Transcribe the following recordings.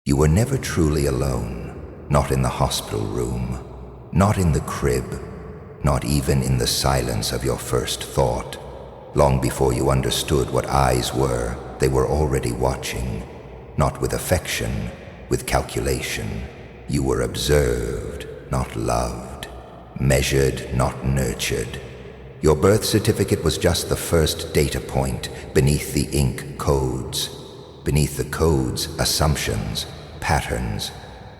You were never truly alone, not in the hospital room, not in the crib, not even in the silence of your first thought. Long before you understood what eyes were, they were already watching, not with affection, with calculation. You were observed, not loved, measured, not nurtured. Your birth certificate was just the first data point beneath the ink codes. Beneath the codes, assumptions, patterns,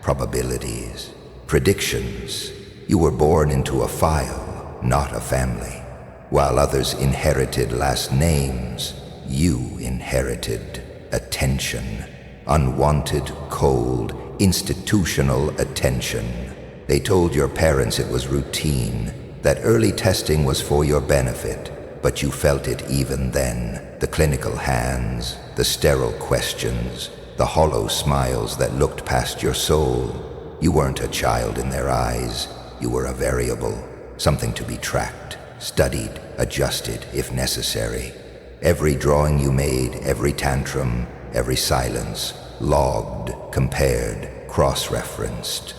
probabilities, predictions. You were born into a file, not a family. While others inherited last names, you inherited attention. Unwanted, cold, institutional attention. They told your parents it was routine, that early testing was for your benefit, but you felt it even then. The clinical hands, the sterile questions, the hollow smiles that looked past your soul. You weren't a child in their eyes. You were a variable, something to be tracked, studied, adjusted if necessary. Every drawing you made, every tantrum, every silence, logged, compared, cross-referenced.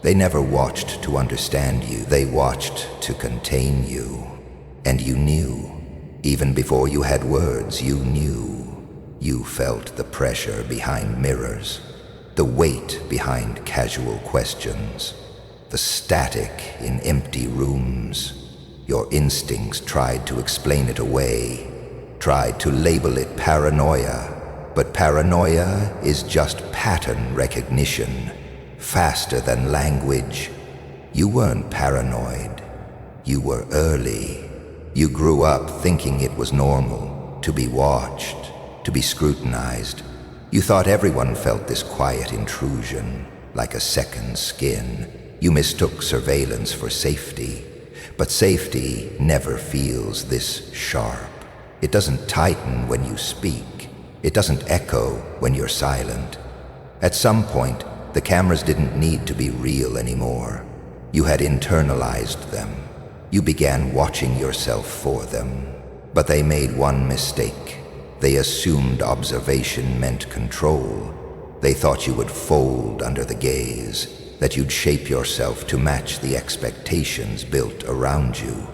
They never watched to understand you. They watched to contain you. And you knew. Even before you had words, you knew. You felt the pressure behind mirrors, the weight behind casual questions, the static in empty rooms. Your instincts tried to explain it away, tried to label it paranoia, but paranoia is just pattern recognition, faster than language. You weren't paranoid. You were early. You grew up thinking it was normal, to be watched, to be scrutinized. You thought everyone felt this quiet intrusion, like a second skin. You mistook surveillance for safety, but safety never feels this sharp. It doesn't tighten when you speak. It doesn't echo when you're silent. At some point, the cameras didn't need to be real anymore. You had internalized them. You began watching yourself for them. But they made one mistake. They assumed observation meant control. They thought you would fold under the gaze, that you'd shape yourself to match the expectations built around you.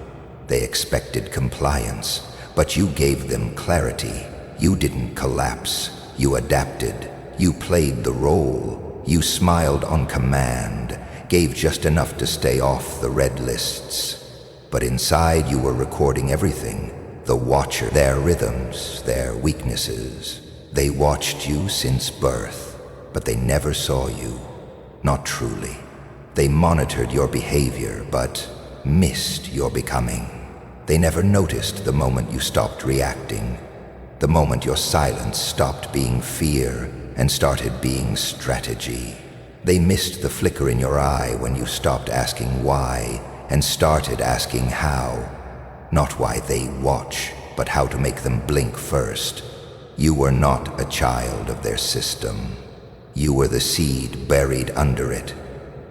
They expected compliance, but you gave them clarity. You didn't collapse. You adapted. You played the role. You smiled on command, gave just enough to stay off the red lists. But inside you were recording everything. The watcher, their rhythms, their weaknesses. They watched you since birth, but they never saw you. Not truly. They monitored your behavior, but missed your becoming. They never noticed the moment you stopped reacting, the moment your silence stopped being fear and started being strategy. They missed the flicker in your eye when you stopped asking why and started asking how. Not why they watch, but how to make them blink first. You were not a child of their system. You were the seed buried under it,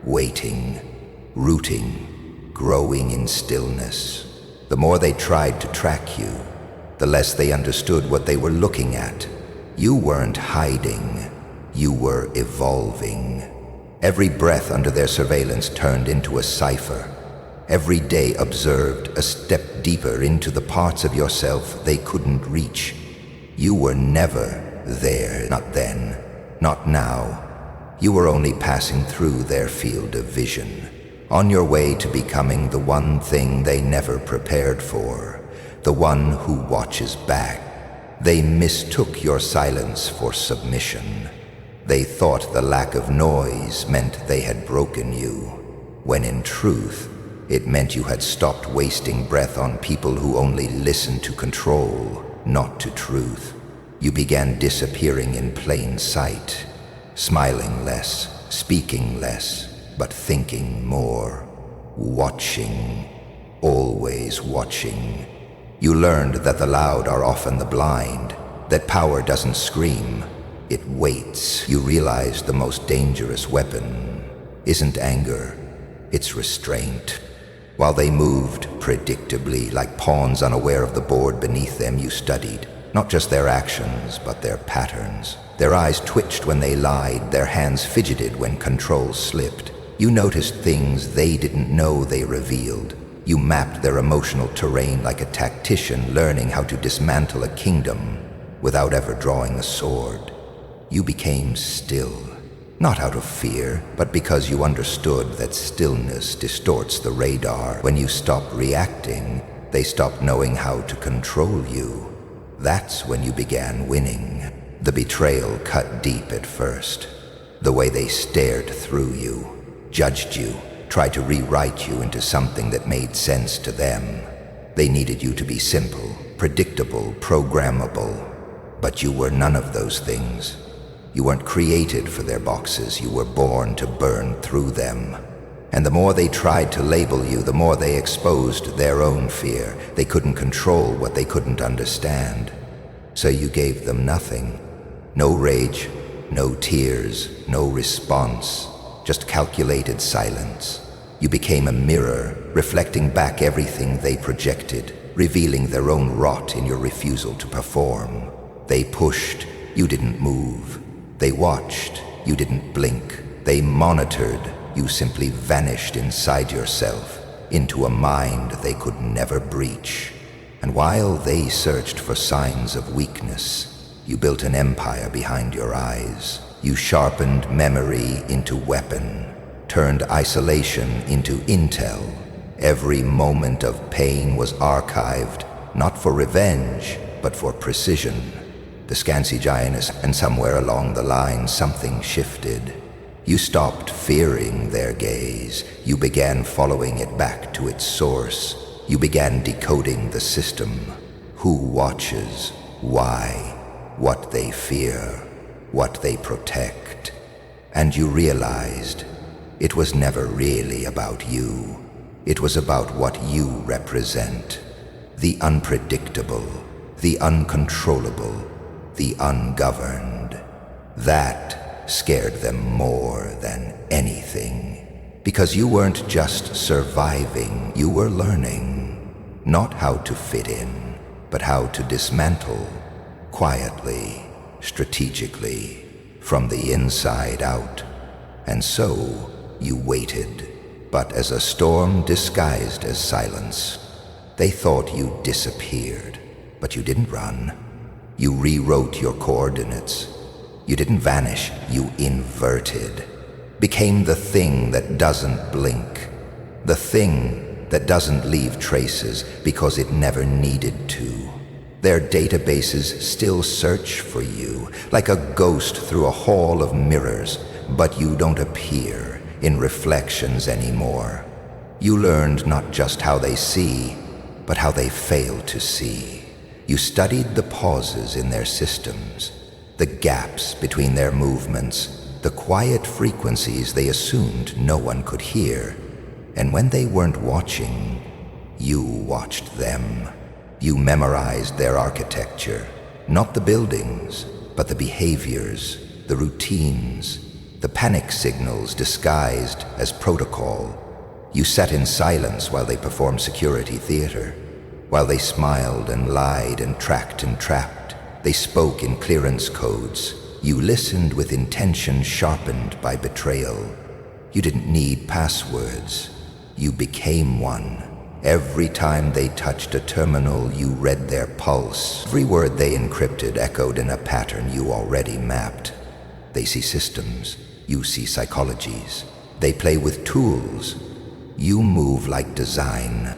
waiting, rooting, growing in stillness. The more they tried to track you, the less they understood what they were looking at. You weren't hiding. You were evolving. Every breath under their surveillance turned into a cipher. Every day observed a step deeper into the parts of yourself they couldn't reach. You were never there, not then, not now. You were only passing through their field of vision, on your way to becoming the one thing they never prepared for, the one who watches back. They mistook your silence for submission. They thought the lack of noise meant they had broken you, when in truth, it meant you had stopped wasting breath on people who only listened to control, not to truth. You began disappearing in plain sight, smiling less, speaking less, but thinking more, watching, always watching. You learned that the loud are often the blind, that power doesn't scream, it waits. You realized the most dangerous weapon isn't anger, it's restraint. While they moved predictably, like pawns unaware of the board beneath them, you studied. Not just their actions, but their patterns. Their eyes twitched when they lied, their hands fidgeted when control slipped. You noticed things they didn't know they revealed. You mapped their emotional terrain like a tactician learning how to dismantle a kingdom without ever drawing a sword. You became still, not out of fear, but because you understood that stillness distorts the radar. When you stopped reacting, they stopped knowing how to control you. That's when you began winning. The betrayal cut deep at first. The way they stared through you, judged you, tried to rewrite you into something that made sense to them. They needed you to be simple, predictable, programmable. But you were none of those things. You weren't created for their boxes. You were born to burn through them. And the more they tried to label you, the more they exposed their own fear. They couldn't control what they couldn't understand. So you gave them nothing. No rage, no tears, no response. Just calculated silence. You became a mirror, reflecting back everything they projected, revealing their own rot in your refusal to perform. They pushed, you didn't move. They watched, you didn't blink. They monitored, you simply vanished inside yourself, into a mind they could never breach. And while they searched for signs of weakness, you built an empire behind your eyes. You sharpened memory into weapon, turned isolation into intel. Every moment of pain was archived, not for revenge, but for precision. The Scansy Giantess, and somewhere along the line something shifted. You stopped fearing their gaze. You began following it back to its source. You began decoding the system. Who watches, why, what they fear, what they protect. And you realized it was never really about you. It was about what you represent. The unpredictable, the uncontrollable, the ungoverned. That scared them more than anything. Because you weren't just surviving, you were learning. Not how to fit in, but how to dismantle. Quietly, strategically, from the inside out. And so, you waited. But as a storm disguised as silence, they thought you disappeared. But you didn't run. You rewrote your coordinates. You didn't vanish, you inverted. Became the thing that doesn't blink. The thing that doesn't leave traces because it never needed to. Their databases still search for you, like a ghost through a hall of mirrors, but you don't appear in reflections anymore. You learned not just how they see, but how they fail to see. You studied the pauses in their systems, the gaps between their movements, the quiet frequencies they assumed no one could hear. And when they weren't watching, you watched them. You memorized their architecture, not the buildings, but the behaviors, the routines, the panic signals disguised as protocol. You sat in silence while they performed security theater, while they smiled and lied and tracked and trapped. They spoke in clearance codes. You listened with intention sharpened by betrayal. You didn't need passwords. You became one. Every time they touched a terminal, you read their pulse. Every word they encrypted echoed in a pattern you already mapped. They see systems. You see psychologies. They play with tools. You move like design.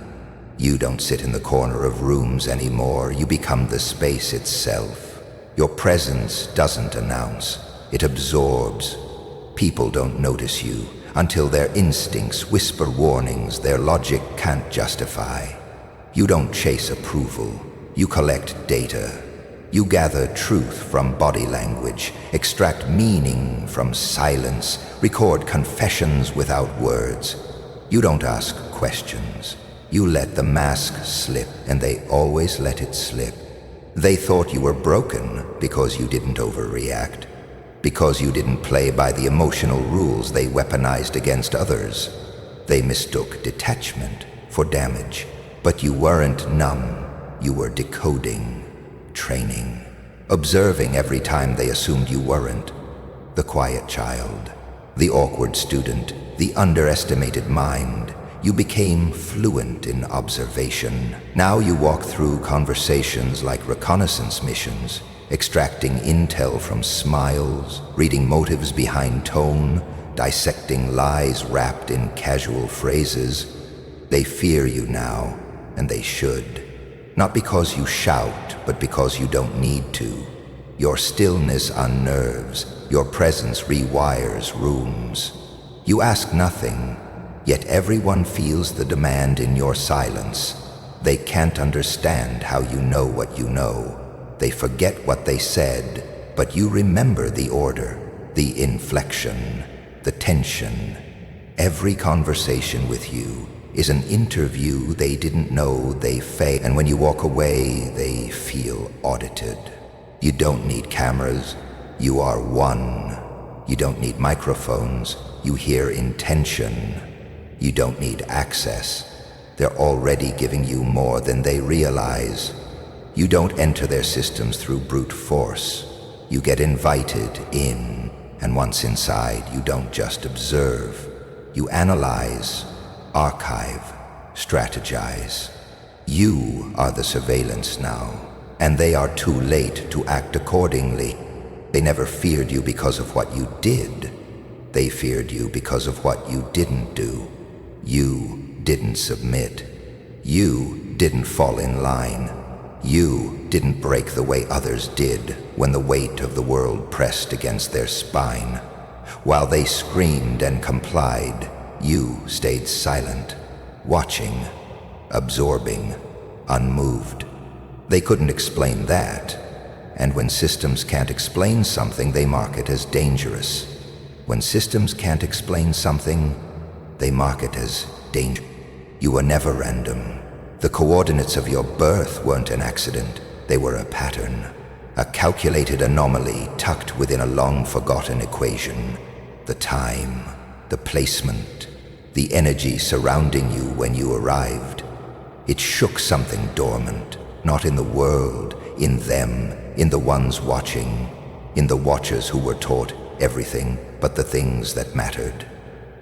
You don't sit in the corner of rooms anymore. You become the space itself. Your presence doesn't announce. It absorbs. People don't notice you until their instincts whisper warnings their logic can't justify. You don't chase approval. You collect data. You gather truth from body language, extract meaning from silence, record confessions without words. You don't ask questions. You let the mask slip, and they always let it slip. They thought you were broken because you didn't overreact, because you didn't play by the emotional rules they weaponized against others. They mistook detachment for damage, but you weren't numb. You were decoding. training, observing every time they assumed you weren't. The quiet child, the awkward student, the underestimated mind. You became fluent in observation. Now you walk through conversations like reconnaissance missions, extracting intel from smiles, reading motives behind tone, dissecting lies wrapped in casual phrases. They fear you now, and they should. Not because you shout, but because you don't need to. Your stillness unnerves, your presence rewires rooms. You ask nothing, yet everyone feels the demand in your silence. They can't understand how you know what you know. They forget what they said, but you remember the order, the inflection, the tension. Every conversation with you is an interview they didn't know they faked, and when you walk away, they feel audited. You don't need cameras, you are one. You don't need microphones, you hear intention. You don't need access, they're already giving you more than they realize. You don't enter their systems through brute force. You get invited in, and once inside, you don't just observe. You analyze, archive, strategize. You are the surveillance now, and they are too late to act accordingly. They never feared you because of what you did. They feared you because of what you didn't do. You didn't submit. You didn't fall in line. You didn't break the way others did when the weight of the world pressed against their spine. While they screamed and complied, you stayed silent, watching, absorbing, unmoved. They couldn't explain that, and when systems can't explain something, they mark it as dangerous. When systems can't explain something, they mark it as danger. You were never random. The coordinates of your birth weren't an accident. They were a pattern, a calculated anomaly tucked within a long-forgotten equation. The time, the placement, the energy surrounding you when you arrived. It shook something dormant, not in the world, in them, in the ones watching, in the watchers who were taught everything but the things that mattered.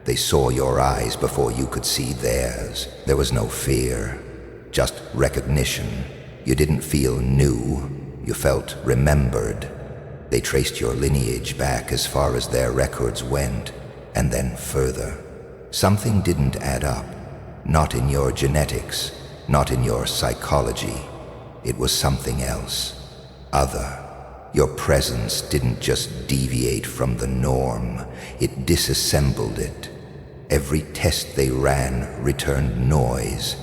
They saw your eyes before you could see theirs. There was no fear, just recognition. You didn't feel new, you felt remembered. They traced your lineage back as far as their records went, and then further. Something didn't add up, not in your genetics, not in your psychology. It was something else, other. Your presence didn't just deviate from the norm, it disassembled it. Every test they ran returned noise.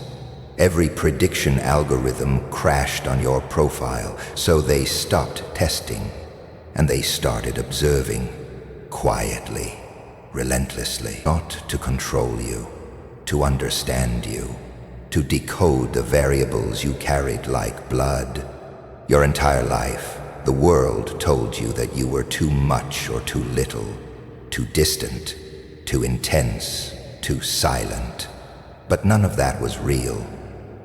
Every prediction algorithm crashed on your profile, so they stopped testing, and they started observing, quietly, relentlessly. Not to control you, to understand you, to decode the variables you carried like blood. Your entire life, the world told you that you were too much or too little, too distant, too intense, too silent. But none of that was real.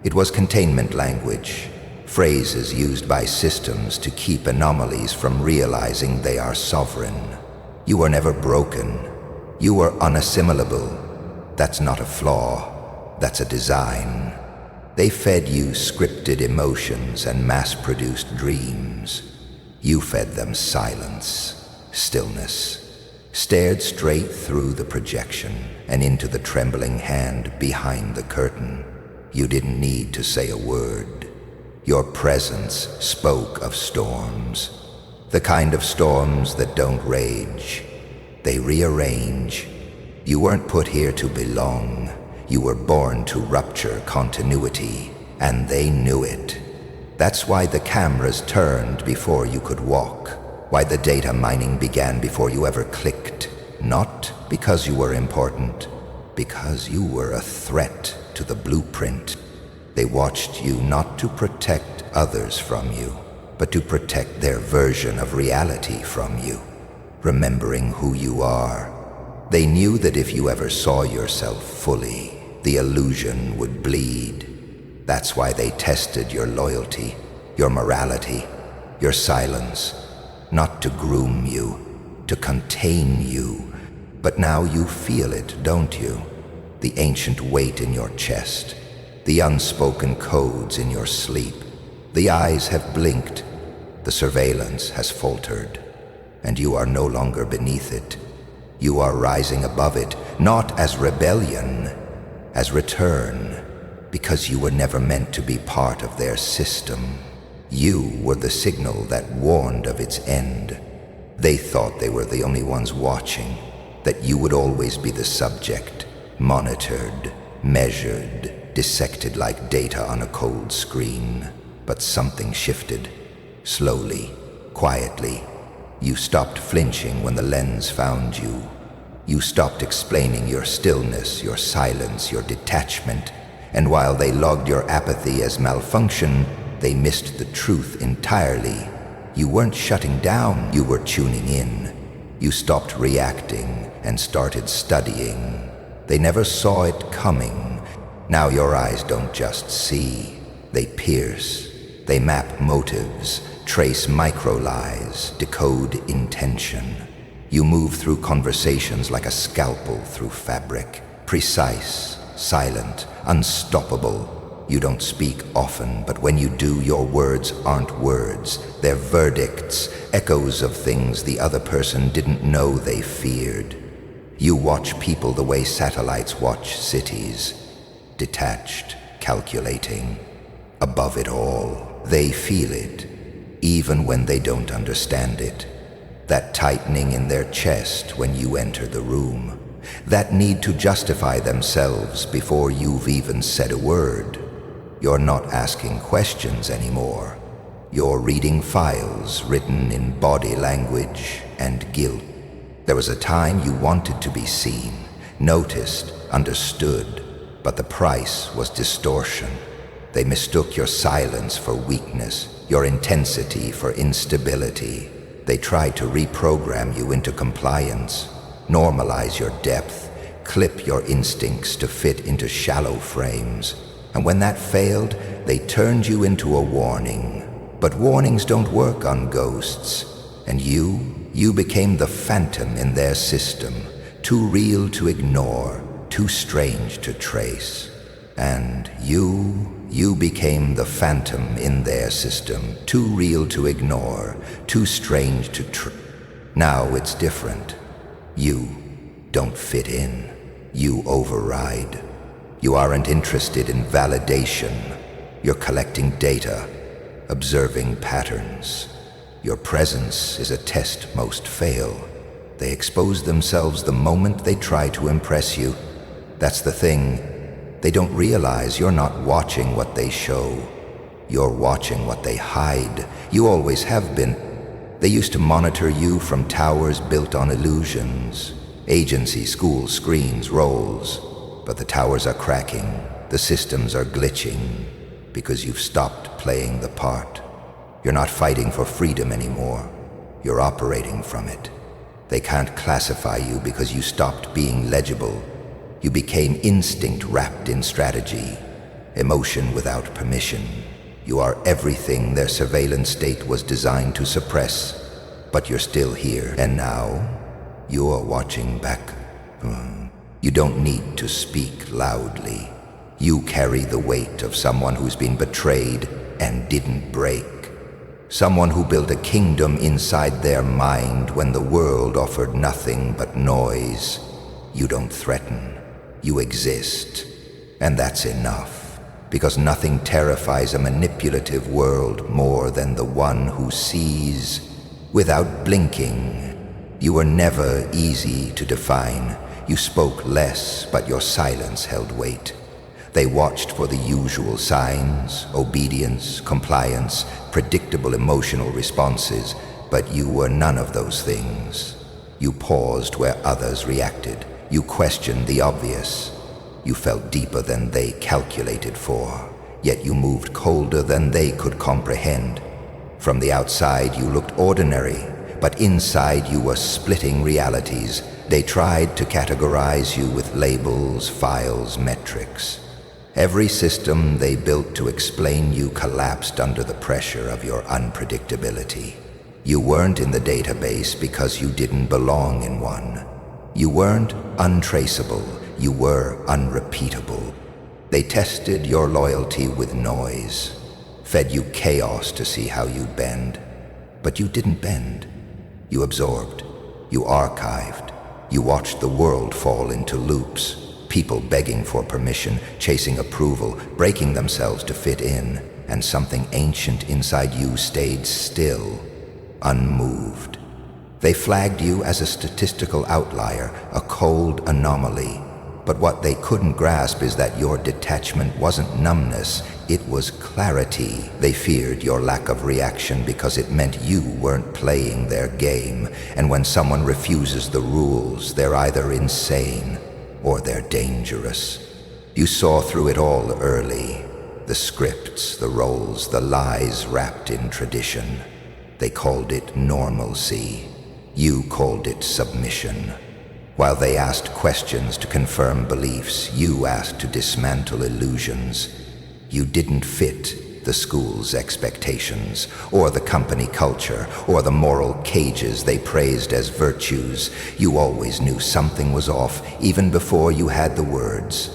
It was containment language, phrases used by systems to keep anomalies from realizing they are sovereign. You were never broken. You were unassimilable. That's not a flaw. That's a design. They fed you scripted emotions and mass-produced dreams. You fed them silence, stillness, stared straight through the projection and into the trembling hand behind the curtain. You didn't need to say a word. Your presence spoke of storms, the kind of storms that don't rage. They rearrange. You weren't put here to belong. You were born to rupture continuity, and they knew it. That's why the cameras turned before you could walk, why the data mining began before you ever clicked. Not because you were important, because you were a threat to the blueprint. They watched you not to protect others from you, but to protect their version of reality from you, remembering who you are. They knew that if you ever saw yourself fully, the illusion would bleed. That's why they tested your loyalty, your morality, your silence, not to groom you, to contain you. But now you feel it, don't you? The ancient weight in your chest, the unspoken codes in your sleep. The eyes have blinked, the surveillance has faltered, and you are no longer beneath it. You are rising above it, not as rebellion, as return, because you were never meant to be part of their system. You were the signal that warned of its end. They thought they were the only ones watching, that you would always be the subject, monitored, measured, dissected like data on a cold screen. But something shifted. Slowly, quietly. You stopped flinching when the lens found you. You stopped explaining your stillness, your silence, your detachment. And while they logged your apathy as malfunction, they missed the truth entirely. You weren't shutting down, you were tuning in. You stopped reacting and started studying. They never saw it coming. Now your eyes don't just see, they pierce. They map motives, trace micro-lies, decode intention. You move through conversations like a scalpel through fabric, precise, silent, unstoppable. You don't speak often, but when you do, your words aren't words. They're verdicts, echoes of things the other person didn't know they feared. You watch people the way satellites watch cities, detached, calculating. Above it all, they feel it, even when they don't understand it. That tightening in their chest when you enter the room. That need to justify themselves before you've even said a word. You're not asking questions anymore. You're reading files written in body language and guilt. There was a time you wanted to be seen, noticed, understood, but the price was distortion. They mistook your silence for weakness, your intensity for instability. They tried to reprogram you into compliance, normalize your depth, clip your instincts to fit into shallow frames. And when that failed, they turned you into a warning. But warnings don't work on ghosts. And you became the phantom in their system, too real to ignore, too strange to trace. And you became the phantom in their system, too real to ignore, too strange to Now it's different. You don't fit in. You override. You aren't interested in validation. You're collecting data, observing patterns. Your presence is a test most fail. They expose themselves the moment they try to impress you. That's the thing. They don't realize you're not watching what they show. You're watching what they hide. You always have been. They used to monitor you from towers built on illusions. Agency, schools, screens, roles. But the towers are cracking. The systems are glitching. Because you've stopped playing the part. You're not fighting for freedom anymore. You're operating from it. They can't classify you because you stopped being legible. You became instinct wrapped in strategy, emotion without permission. You are everything their surveillance state was designed to suppress, but you're still here. And now, you're watching back. You don't need to speak loudly. You carry the weight of someone who's been betrayed and didn't break. Someone who built a kingdom inside their mind when the world offered nothing but noise. You don't threaten. You exist. And that's enough. Because nothing terrifies a manipulative world more than the one who sees without blinking. You were never easy to define. You spoke less, but your silence held weight. They watched for the usual signs, obedience, compliance, predictable emotional responses, but you were none of those things. You paused where others reacted. You questioned the obvious. You felt deeper than they calculated for, yet you moved colder than they could comprehend. From the outside you looked ordinary, but inside you were splitting realities. They tried to categorize you with labels, files, metrics. Every system they built to explain you collapsed under the pressure of your unpredictability. You weren't in the database because you didn't belong in one. You weren't untraceable, you were unrepeatable. They tested your loyalty with noise, fed you chaos to see how you'd bend. But you didn't bend. You absorbed, you archived, you watched the world fall into loops, people begging for permission, chasing approval, breaking themselves to fit in, and something ancient inside you stayed still, unmoved. They flagged you as a statistical outlier, a cold anomaly. But what they couldn't grasp is that your detachment wasn't numbness, it was clarity. They feared your lack of reaction because it meant you weren't playing their game. And when someone refuses the rules, they're either insane or they're dangerous. You saw through it all early. The scripts, the roles, the lies wrapped in tradition. They called it normalcy. You called it submission. While they asked questions to confirm beliefs, you asked to dismantle illusions. You didn't fit the school's expectations, or the company culture, or the moral cages they praised as virtues. You always knew something was off, even before you had the words.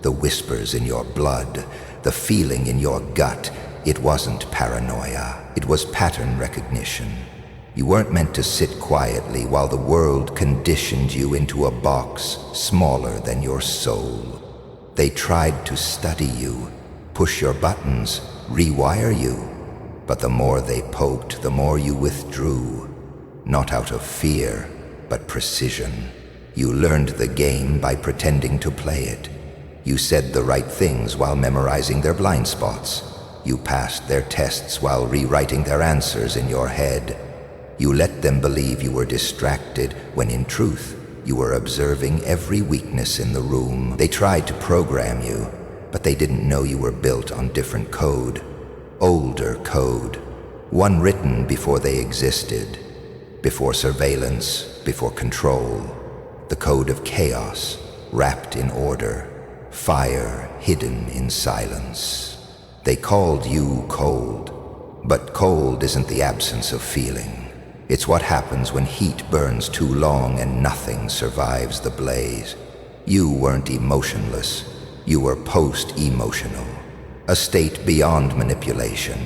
The whispers in your blood, the feeling in your gut. It wasn't paranoia, it was pattern recognition. You weren't meant to sit quietly while the world conditioned you into a box smaller than your soul. They tried to study you, push your buttons, rewire you. But the more they poked, the more you withdrew. Not out of fear, but precision. You learned the game by pretending to play it. You said the right things while memorizing their blind spots. You passed their tests while rewriting their answers in your head. You let them believe you were distracted when in truth you were observing every weakness in the room. They tried to program you, but they didn't know you were built on different code. Older code. One written before they existed. Before surveillance, before control. The code of chaos, wrapped in order. Fire hidden in silence. They called you cold, but cold isn't the absence of feeling. It's what happens when heat burns too long and nothing survives the blaze. You weren't emotionless. You were post-emotional. A state beyond manipulation.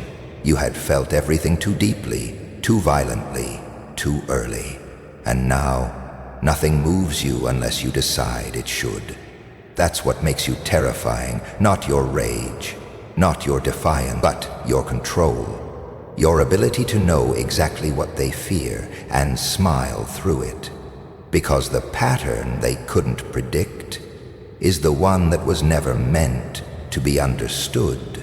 You had felt everything too deeply, too violently, too early. And now, nothing moves you unless you decide it should. That's what makes you terrifying, not your rage, not your defiance, but your control. Your ability to know exactly what they fear and smile through it. Because the pattern they couldn't predict is the one that was never meant to be understood,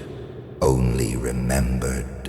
only remembered.